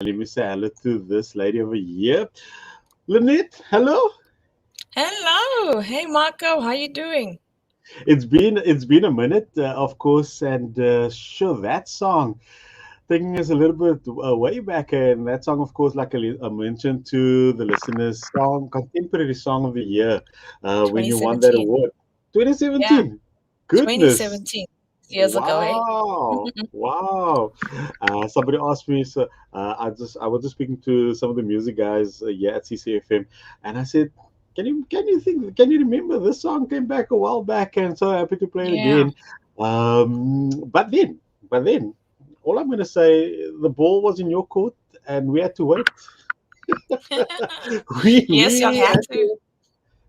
let me say hello to this lady over here. Lynette, hello. Hello. Hey Marco, how you doing? It's been a minute, of course, and sure that song taking us a little bit way back, and that song, of course, like I mentioned to the listeners, contemporary song of the year, when you won that 2017. award, Yeah, 2017. Goodness. 2017. Years ago, eh? Wow, wow. Somebody asked me, so I was just speaking to some of the music guys here at CCFM, and I said, can you remember this song came back a while back, and so happy to play it Yeah. again. But then, all I'm going to say, the ball was in your court, and we had to wait. we Yes, you'll we have had to. to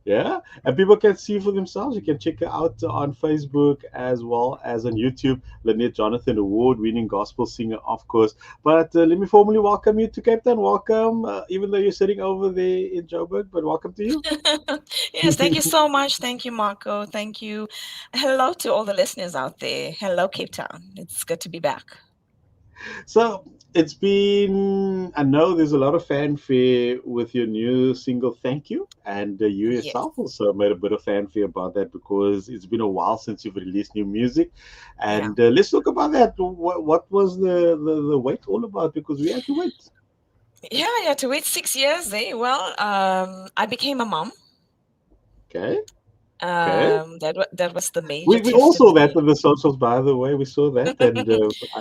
yeah, and people can see for themselves. You can check her out on Facebook as well as on YouTube. Lynette Jonathan, award-winning gospel singer, of course. But let me formally welcome you to Cape Town. Welcome, even though you're sitting over there in Joburg, but welcome to you. Yes, thank you so much. Thank you, Marco. Thank you. Hello to all the listeners out there. Hello, Cape Town. It's good to be back. So it's been, I know there's a lot of fanfare with your new single, Thank You. And you Yes. yourself also made a bit of fanfare about that because it's been a while since you've released new music. Yeah. And let's talk about that. What was the wait all about? Because we had to wait. Yeah, yeah, to wait 6 years, eh? Well, I became a mom. Okay. Okay. That was the major We all saw that testimony. on the socials, by the way. We saw that. And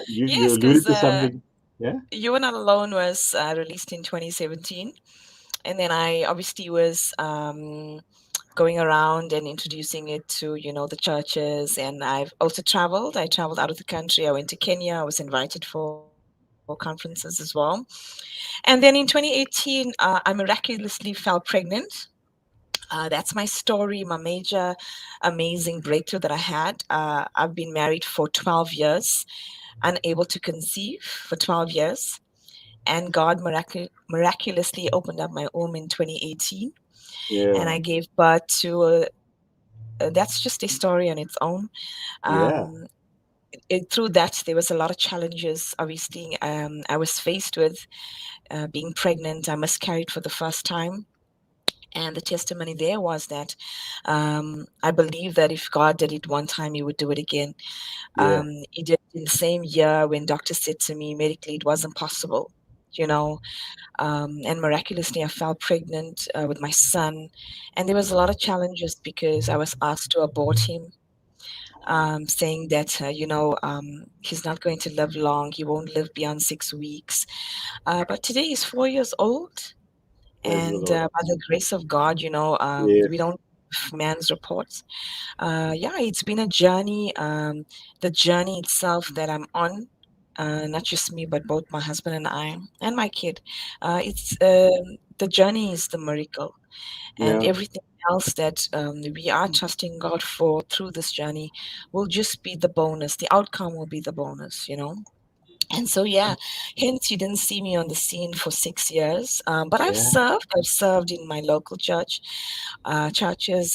you Yes, because alluded to something. Yeah. You Were Not Alone was released in 2017. And then I obviously was going around and introducing it to, the churches. And I've also traveled. I traveled out of the country. I went to Kenya. I was invited for conferences as well. And then in 2018, I miraculously fell pregnant. That's my story, my major, amazing breakthrough that I had. I've been married for 12 years, unable to conceive for 12 years. And God miraculously opened up my womb in 2018. And Yeah. I gave birth to, that's just a story on its own. Yeah. Um, Through that, there was a lot of challenges. Obviously, I was faced with being pregnant. I miscarried for the first time. And the testimony there was that I believe that if God did it one time, He would do it again. Yeah. He did it in the same year when doctors said to me medically it wasn't possible, you know. And miraculously, I fell pregnant with my son. And there was a lot of challenges because I was asked to abort him, saying that, he's not going to live long. He won't live beyond 6 weeks. But today he's 4 years old. Praise the And Lord. by the grace of God, we Yes. don't man's reports. Yeah, it's been a journey. The journey itself that I'm on, not just me, but both my husband and I, and my kid. It's The journey is the miracle, and Yeah. everything else that we are trusting God for through this journey will just be the bonus. The outcome will be the bonus. And so, yeah, hence you didn't see me on the scene for 6 years. But I've Yeah. served. I've served in my local churches,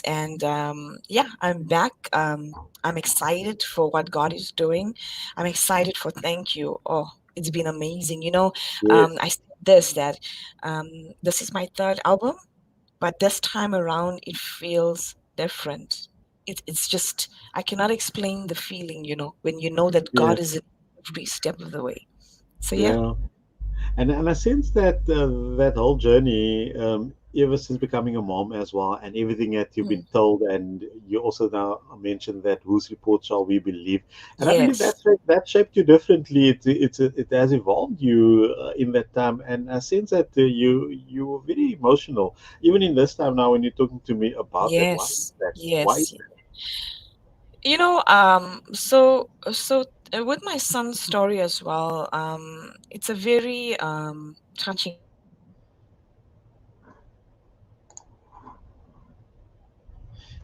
and yeah, I'm back. I'm excited for what God is doing. I'm excited for Thank You. Oh, it's been amazing. I Yes. said that this is my third album, but this time around it feels different. It's just I cannot explain the feeling, when you know that God is Yes. in every step of the way. So yeah. Yeah. And I sense that that whole journey, ever since becoming a mom as well, and everything that you've been Mm. told, and you also now mentioned that whose report shall we believe? And I believe Yes. that shaped you differently. It has evolved you in that time, and I sense that you were very emotional, even in this time now when you're talking to me about that. Why is Yes. that? Why is Yes. that? With my son's story as well, it's a very touching story.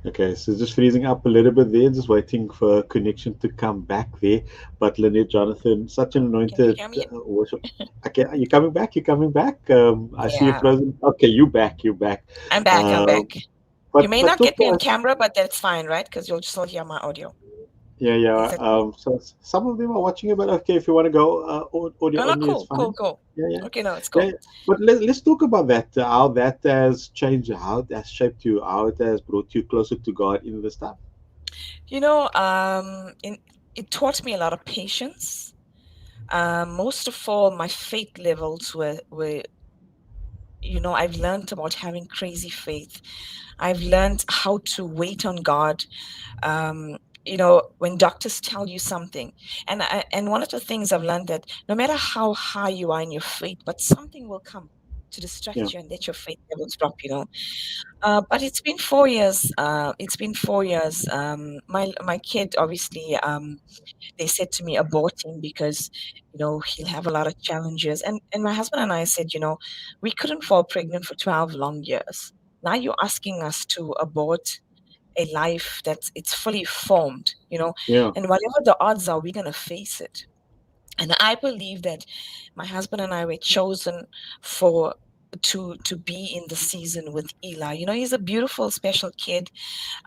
Okay, so just freezing up a little bit there, just waiting for a connection to come back there. But Lynette Jonathan, such an Can you anointed hear me? worship. Okay, are you coming back? You coming back? I see you Yeah, frozen. Okay, you back. You back. I'm back. I'm Um, back. You but may but not talk get to me on us. camera, but that's fine, right? Because you'll still hear my audio. Yeah, yeah. Is that cool? Some of them are watching it, but okay, if you want to go audio Oh, no, only, it's cool, cool, fine. cool. Yeah, yeah, Okay, no, it's yeah. cool. Yeah. But let's talk about that. How that has changed, how it has shaped you, how it has brought you closer to God in this time. It taught me a lot of patience. Most of all, my faith levels were, I've learned about having crazy faith. I've learned how to wait on God. When doctors tell you something, and one of the things I've learned that no matter how high you are in your faith, but something will come to Yeah, distract you and let your faith levels drop. But it's been 4 years. It's been 4 years. My kid, obviously, they said to me abort him because he'll have a lot of challenges. And my husband and I said, we couldn't fall pregnant for 12 long years. Now you're asking us to abort a life that's it's fully formed. yeah, And whatever the odds are, we're gonna face it. And I believe that my husband and I were chosen for to be in the season with Eli. He's a beautiful, special kid,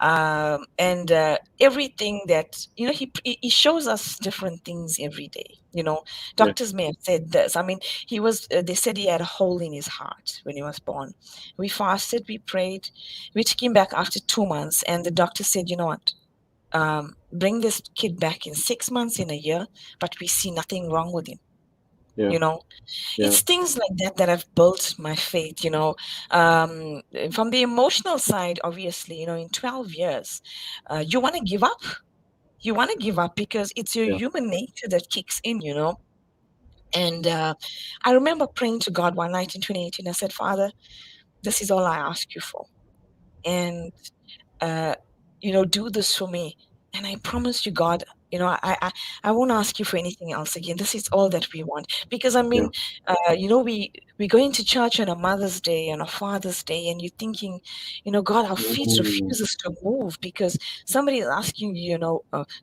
and everything that he shows us different things every day. yeah, Doctors may have said this. I mean, they said he had a hole in his heart when he was born. We fasted, we prayed, we took him back after 2 months, and the doctor said, you know what, bring this kid back in 6 months, in a year, but we see nothing wrong with him. yeah, you know yeah, it's things like that that have built my faith. From the emotional side, obviously, in 12 years, you want to give up. You want to give up because it's your yeah, human nature that kicks in. And I remember praying to God one night in 2018. I said, Father, this is all I ask you for. And uh, do this for me. And I promise you, God, I won't ask you for anything else again. This is all that we want. Because I yeah. mean, we go into church on a Mother's Day and a Father's Day, and you're thinking, God, our feet Mm, refuses to move because somebody is asking you,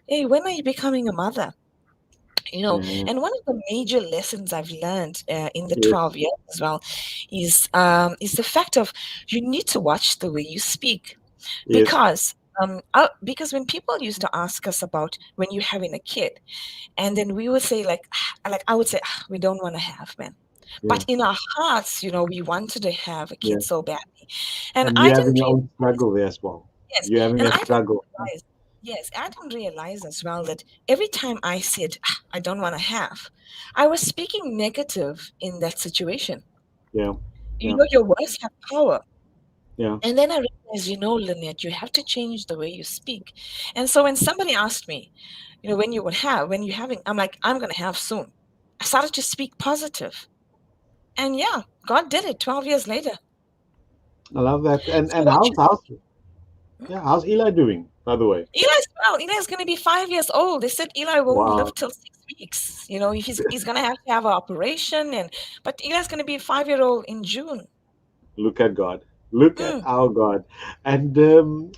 hey, when are you becoming a mother? yeah. And one of the major lessons I've learned in the Yes, 12 years as well is the fact of you need to watch the way you speak yes, because when people used to ask us about when you're having a kid, and then we would say like I would say, we don't want to have, man. yeah, But in our hearts, we wanted to have a yeah. kid so badly. And And I you having didn't your own realize, struggle there as well. yes, You having and a struggle. I didn't realize as well that every time I said, I don't want to have, I was speaking negative in that situation. Yeah, yeah, Your words have power. yeah, And then I realized, Lynette, you have to change the way you speak. And so when somebody asked me, when you're having, I'm like, I'm going to have soon. I started to speak positive. And yeah, God did it 12 years later. I love that. So And what how's hmm? yeah, how's Eli doing, by the way? Eli's going to be 5 years old. They said Eli won't live Wow, till 6 weeks. He's going to have an operation. But Eli's going to be a 5-year-old in June. look at God. Look at Mm, our God. And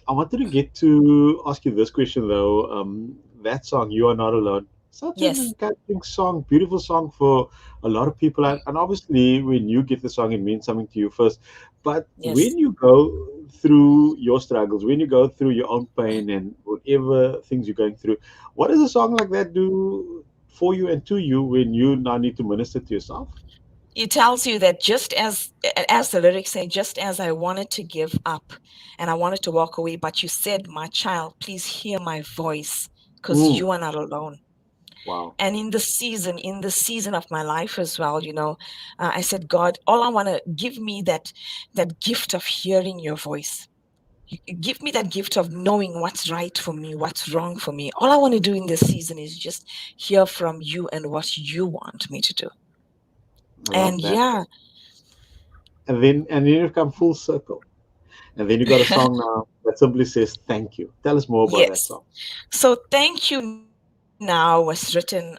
I wanted to get to ask you this question though. That song, "You Are Not Alone," such an yes, encouraging song, beautiful song for a lot of people. And obviously, when you get the song, it means something to you first. But yes. when you go through your struggles, when you go through your own pain and whatever things you're going through, what does a song like that do for you and to you when you now need to minister to yourself? It tells you that just as the lyrics say, just as I wanted to give up and I wanted to walk away, but you said, my child, please hear my voice because Mm, you are not alone. wow. And in the season of my life as well, I said, God, all I want to give me that gift of hearing your voice. Give me that gift of knowing what's right for me, what's wrong for me. All I want to do in this season is just hear from you and what you want me to do. I love And that. yeah, And then you've come full circle. And then you got a song now that simply says thank you. Tell us more about that yes. song. So thank you now was written.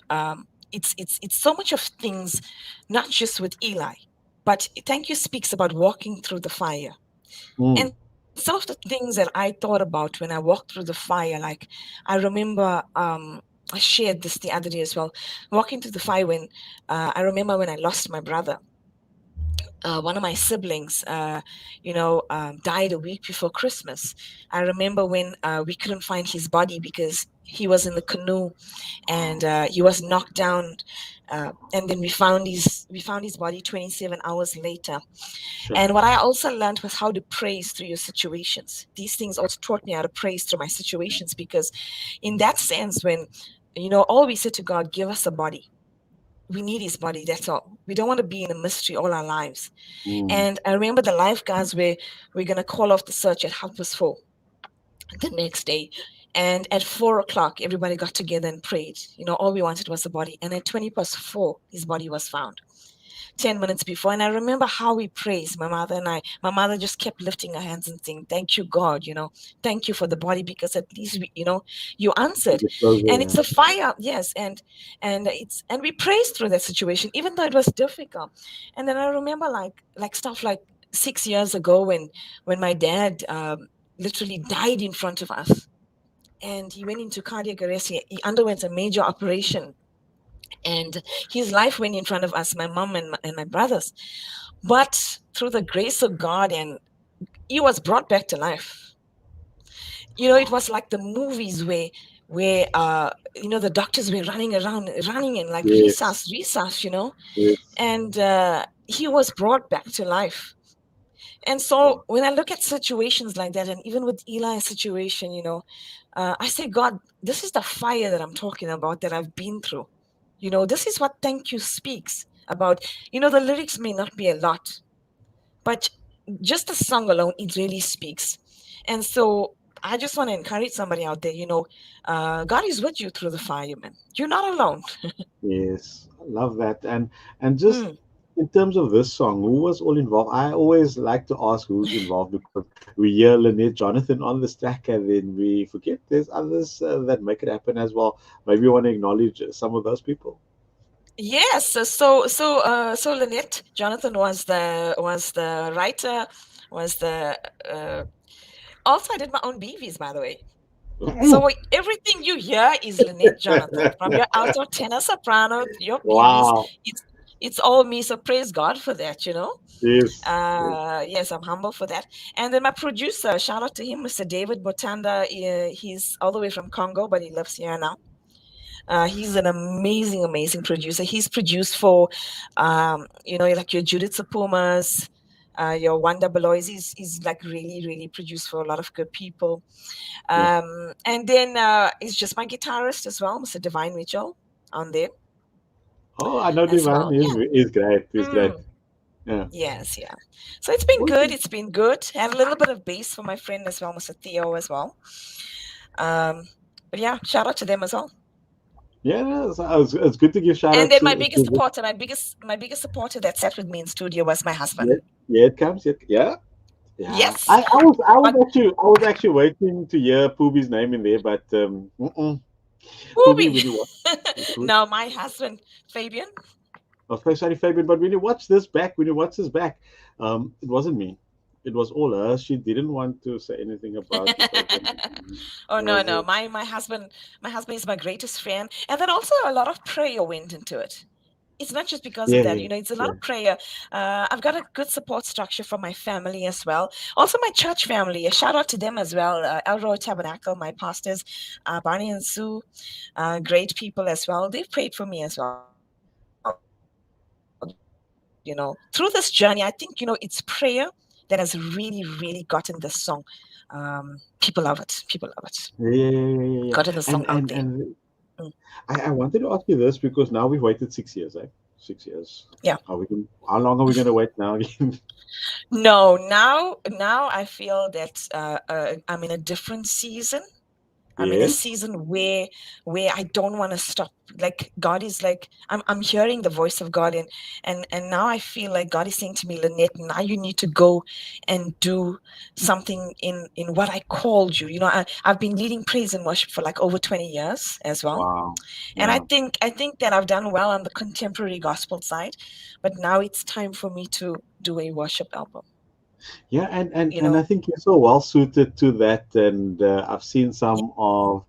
It's so much of things, not just with Eli, but thank you speaks about walking through the fire. And Mm, some of the things that I thought about when I walked through the fire, like I remember, I shared this the other day as well. Walking through the fire when I remember when I lost my brother. One of my siblings, died a week before Christmas. I remember when we couldn't find his body because He was in the canoe, and Wow. he was knocked down. And then we found his body 27 hours later. Sure. And what I also learned was how to praise through your situations. These things also taught me how to praise through my situations, because in that sense, when all we said to God, give us a body. We need his body. That's all. We don't want to be in a mystery all our lives. Mm. And I remember the lifeguards were we're gonna call off the search at 4:30 the next day. And at 4 o'clock, everybody got together and prayed. All we wanted was the body. And at 20 past 4, his body was found. 10 minutes before. And I remember how we praised, my mother and I. My mother just kept lifting her hands and saying, thank you, God, thank you for the body, because at least you You answered. get closer, And it's yeah. a fire, yes. And we praised through that situation, even though it was difficult. And then I remember like stuff like 6 years ago, when my dad literally died in front of us. And he went into cardiac arrest. He underwent a major operation, and his life went in front of us, my mom and my brothers. But through the grace of God, and he was brought back to life. It Wow. was like the movies where the doctors were running around, running and like Yes. resus. Yes. And he was brought back to life. And so Wow. when I look at situations like that, and even with Eli's situation, I say, God, this is the fire that I'm talking about, that I've been through. This is what thank you speaks about. The lyrics may not be a lot, but just the song alone, it really speaks. And so I just want to encourage somebody out there, God is with you through the fire, man. You're not alone. Yes, I love that. And just Mm. in terms of this song, who was all involved? I always like to ask who's involved, because we hear Lynette Jonathan on this track and then we forget there's others that make it happen as well. Maybe you want to acknowledge some of those people. Yes. So Lynette Jonathan was the writer, was the uh, also I did my own BVs, by the way. So everything you hear is Lynette Jonathan, from your alto, tenor, soprano, your BVs. Wow. It's all me. So praise God for that. Yes. Yes. Yes, I'm humble for that. And then my producer, shout out to him, Mr. David Botanda. He's all the way from Congo, but he lives here now. He's an amazing, amazing producer. He's produced for, like your Judith Sapumas, your Wanda Belois. He's like really, really produced for a lot of good people. Yeah. And then he's just my guitarist as well, Mr. Divine Mitchell, on there Oh, I know as Divine well. is Yeah. is great. Is great. Mm, Yeah. yes, yeah. So it's been good. Awesome. It's been good. Had a little bit of bass for my friend as well, Mr. Theo as well. Um, but yeah, shout out to them as well. Yeah, no, it's good to give shout And outs then my to biggest the, supporter, my biggest supporter that sat with me in studio was my husband. yeah, yeah, it comes. Yeah, yeah. Yeah. Yes. I was But actually waiting to hear Pooby's name in there, but Pooby, Booby. when you watch, No, my husband, Fabian. I was sorry, Fabian, but when you watch this back, it wasn't me. It was all her. She didn't want to say anything about it. Oh It no, was no. My husband is my greatest fan. And then also a lot of prayer went into it. It's not just because of yeah, that, yeah, it's a lot yeah, of prayer. I've got a good support structure from my family as well. Also, my church family. A shout out to them as well. Elroy Tabernacle, my pastors, Barney and Sue, great people as well. They've prayed for me as well. Through this journey, I think it's prayer that has really, really gotten this song. People love it. People love it. yeah, yeah, yeah, yeah, Gotten yeah, the yeah. song out there. And Mm. I wanted to ask you this because now we've waited 6 years, eh? 6 years. Yeah. How long are we going to wait now again? No, now I feel that I'm in a different season. I'm in a Yes. season where I don't want to stop. Like God is like I'm hearing the voice of God, and now I feel like God is saying to me, Lynette, now you need to go and do something in what I called you. I've been leading praise and worship for like over 20 years as well. Wow. And I Yeah. think I think that I've done well on the contemporary gospel side, but now it's time for me to do a worship album. Yeah, You and I know, think you're so well suited to that. And I've seen some of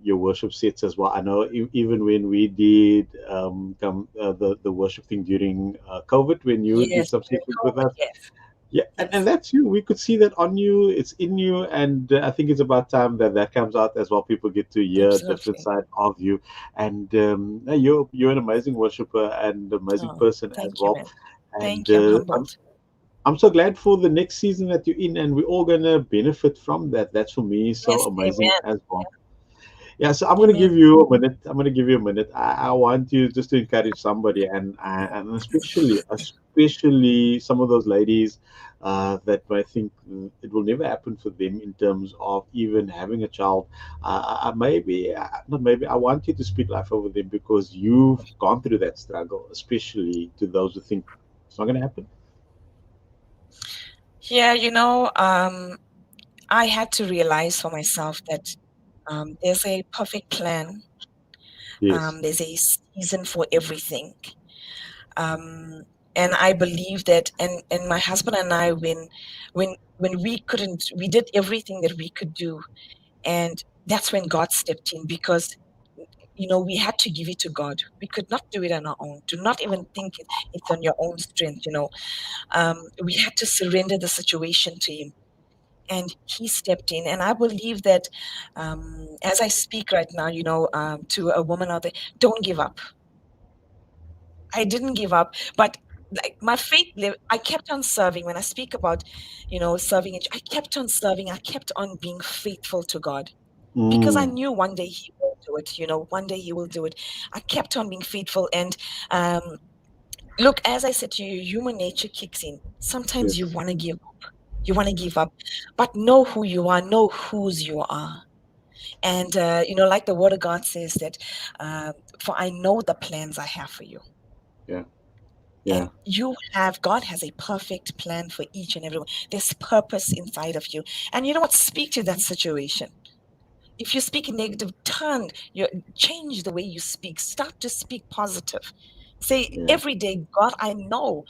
your worship sets as well. I know even when we did the worship thing during COVID, when you did yes, some during sessions with COVID, us, yes. Yeah, and Yes, that's you. We could see that on you. It's in you, and I think it's about time that that comes out as well. People get to hear a different absolutely. side of you, and you're an amazing worshiper and amazing Oh, person as thank you, well. man. And Thank you. I'm humbled. I'm so glad for the next season that you're in, and we're all gonna benefit from that. That's for me so Yes, amazing amen. as well. Yeah, so I'm going to give Amen. you a minute. I'm going to give you a minute. I want you just to encourage somebody, and especially some of those ladies that I think it will never happen for them in terms of even having a child. Maybe not. Maybe I want you to speak life over them because you've gone through that struggle, especially to those who think it's not going to happen. Yeah, I had to realize for myself that there's a perfect plan. Yes. There's a season for everything. Um, and I believe that, and my husband and I, when we couldn't, we did everything that we could do, and that's when God stepped in because we had to give it to God. We could not do it on our own. Do not even think it's on your own strength. We had to surrender the situation to Him, and He stepped in. And I believe that as I speak right now, to a woman out there, don't give up. I didn't give up, but like my I kept on serving. When I speak about, serving, I kept on serving. I kept on being faithful to God because I Mm, knew one day He will do it. One day He will do it. I kept on being faithful, and um, look, as I said to you, human nature kicks in. Sometimes you yes. want to give up. You want to give up, but know who you are. Know whose you are. And like the Word of God says that, for I know the plans I have for you. Yeah. And Yeah. God has a perfect plan for each and every one. There's purpose inside of you. And you know what? Speak to that situation. If you speak negative, change the way you speak. Start to speak positive. Say Yeah. every day, God, I know.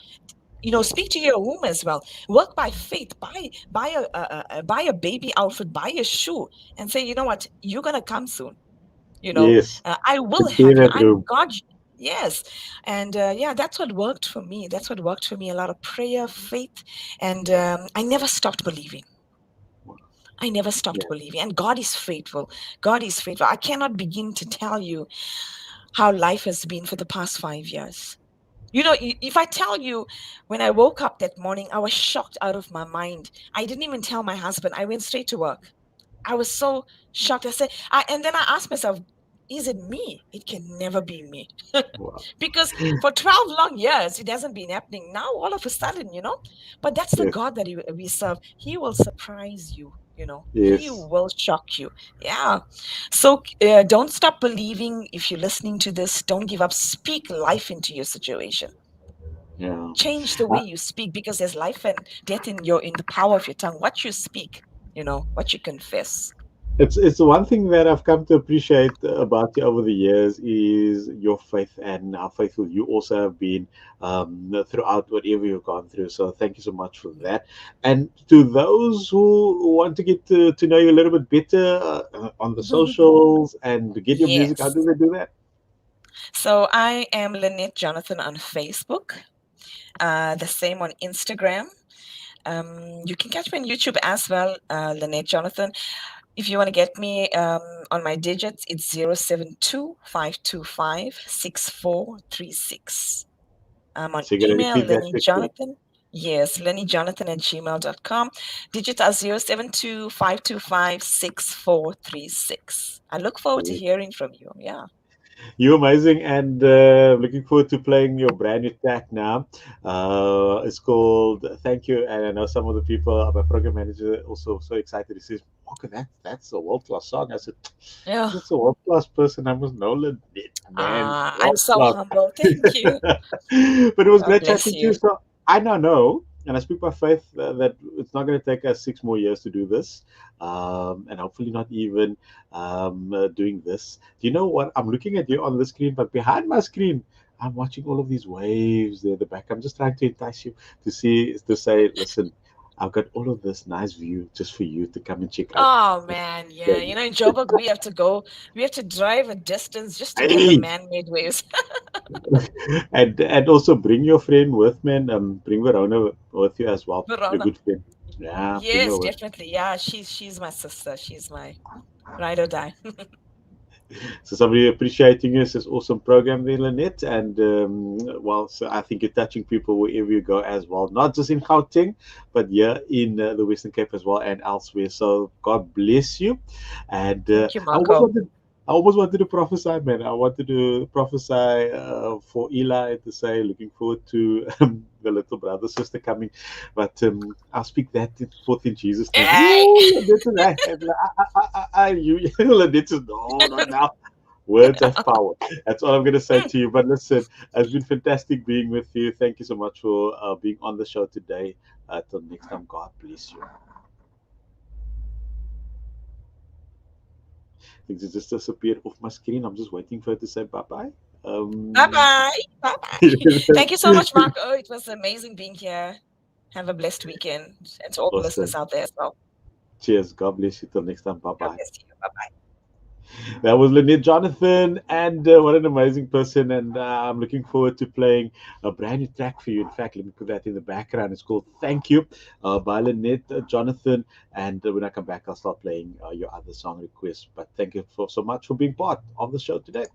Speak to your womb as well. Work by faith. Buy a baby outfit. Buy a shoe, and say, you know what? You're gonna come soon. Yes. I will Prepare have you. that I'm room. God. Yes. And yeah, that's what worked for me. That's what worked for me. A lot of prayer, faith, and I never stopped believing. I never stopped Yeah. believing. And God is faithful. God is faithful. I cannot begin to tell you how life has been for the past 5 years. If I tell you, when I woke up that morning, I was shocked out of my mind. I didn't even tell my husband. I went straight to work. I was so shocked. And then I asked myself, is it me? It can never be me. Wow. Because for 12 long years, it hasn't been happening. Now, all of a sudden, but that's the Yes. God that we serve. He will surprise you. He Yes. will shock you. Yeah. So don't stop believing. If you're listening to this, don't give up. Speak life into your situation. Yeah. Change the way Uh, you speak because there's life and death in the power of your tongue. What you speak, what you confess. it's the one thing that I've come to appreciate about you over the years is your faith and how faithful you also have been throughout whatever you've gone through. So thank you so much for that. And to those who want to get to know you a little bit better on the socials and to get your music, how Yes. do they do that? So I am Lynette Jonathan on Facebook. The same on Instagram. You can catch me on YouTube as well, Lynette Jonathan. If you want to get me on my digits, it's 072-525-6436. I'm on So you're gonna email, repeat that Lenny quickly. Jonathan. Yes, lennyjonathan@gmail.com. Digits are 072-525-6436. I look forward to hearing from you. Yeah. You're amazing, and looking forward to playing your brand new track now. It's called "Thank You," and I know some of the people, my program manager, also so excited. He says, "Walker, that's a world class song." I said, Yeah. "That's a world class person. I must know it, man, I'm world so class." humble. Thank you. But it was God great bless chatting to you. you. So I now know, and I speak by faith, that it's not going to take us 6 more years to do this, and hopefully not even doing this. Do you know what? I'm looking at you on the screen, but behind my screen, I'm watching all of these waves there at the back. I'm just trying to entice you to say, listen. I've got all of this nice view just for you to come and check out. Oh man, yeah. You know, in Joburg we have to drive a distance just to get the Hey! man-made waves. And also bring your friend with, man. Bring Verona with you as well. Your Verona. good friend. Yeah, bring her Yes, with. definitely. Yeah, she's my sister. She's my ride or die. So somebody appreciating us is awesome program there, Lynette. And well, so I think you're touching people wherever you go as well, not just in Gauteng, but here in the Western Cape as well and elsewhere. So God bless you. And Thank you, I almost Marco. wanted. I almost wanted to prophesy, man. I wanted to prophesy for Eli to say, looking forward to the little brother sister coming, but I'll speak that forth in Jesus' name. Hey! Ooh, this is you, this is no, not now. Words have power. That's all I'm going to say to you. But listen, it's been fantastic being with you. Thank you so much for being on the show today. Till next time, God bless you. Things just disappeared off my screen. I'm just waiting for her to say bye bye. Um, Bye-bye. Bye-bye. Thank you so much, Marco. It was amazing being here. Have a blessed weekend. And to all the listeners awesome. out there as well. Cheers. God bless you. Till next time. Bye God bye. bless you. Bye-bye. That was Lynette Jonathan, and what an amazing person. And I'm looking forward to playing a brand new track for you. In fact, let me put that in the background. It's called Thank You by Lynette Jonathan. And when I come back, I'll start playing your other song requests. But thank you so much for being part of the show today.